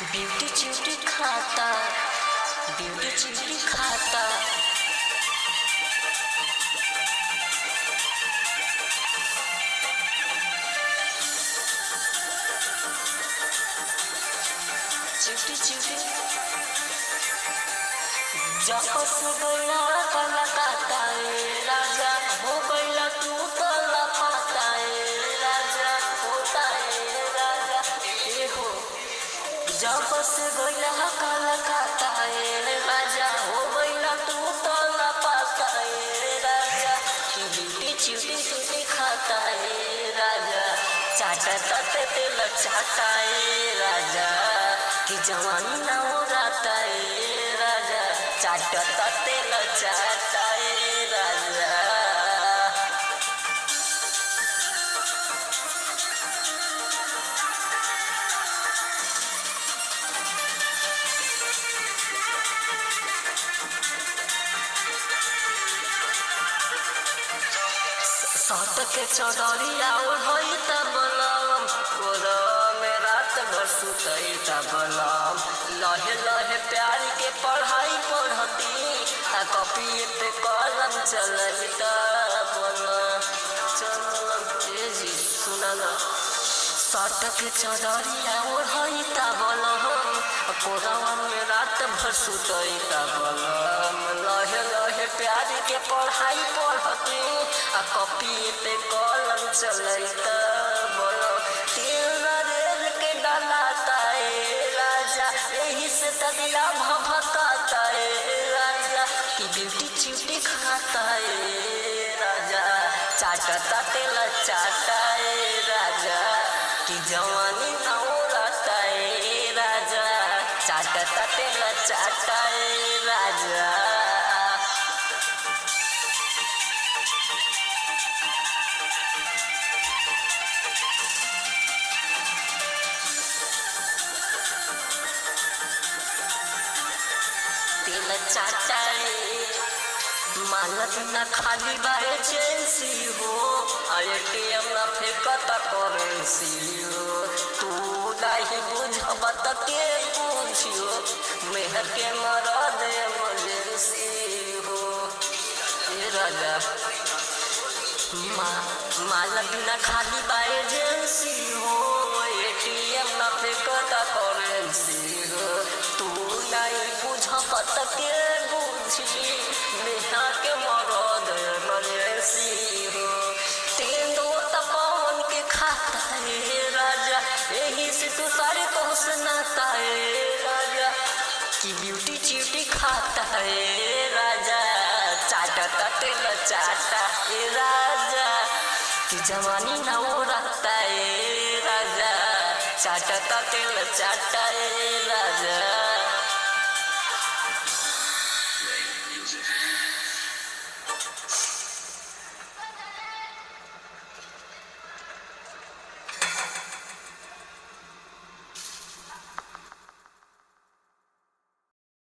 Beauty च्यूटी खाता, beauty च्यूटी खाता। च्यूटी च्यूटी जब से गया कलकत्ता राजा हो गया तू तो लापता राजा होता है राजा ये हो। जब से गया कलकत्ता राजा हो गया तू तो लापता राजा की ब्यूटी च्यूटी च्यूटी खाता है राजा चाटा तेल चाटा राजा की जवानी ना हो जाता है राजा चाटा तेल चाटा राजा। सत के चौधरिया उड़ई तबलम में रात भर सुतई तबलम लहे लहे प्यार के पढ़ाई पढ़ती आ कॉपी पे कलम चलई तबलम चल जी सुना सट के चौधरिया उड़ई तबलम कोरवा में रात भर सुतई तबलम लहे लहे प्यार के पढ़ाई पढ़ती आ कॉपी पे कलम चलई तबलम तेरा रेल के डलाता राजा यही से तदिया भभकाता राजा की ब्यूटी च्यूटी खाता राजा चाटता तेल चाटा राजा की जवानी ना उड़ाता राजा चाटता तेल चाटा राजा। तेल चाटा मालक ना खाली बाए चेंसी हो ATM ना फेंकता करेंसी हो तू नहीं बुझबत के पूछियो मेहर के मरद इमरजेंसी हो ये राजा मालक ना खाली बाए एजेंसी हो ATM ना फेंकता करेंसी हो तू नहीं बुझबत के बुझी मेहर के मरद इमरजेंसी हो तेंदो तपवन के खाता है राजा यही से तू सारे को सुनाता है राजा की ब्यूटी च्यूटी खाता है राजा चाटता तेल चाटा राजा की जवानी ना उड़ाता है राजा चाटता तेल चाटा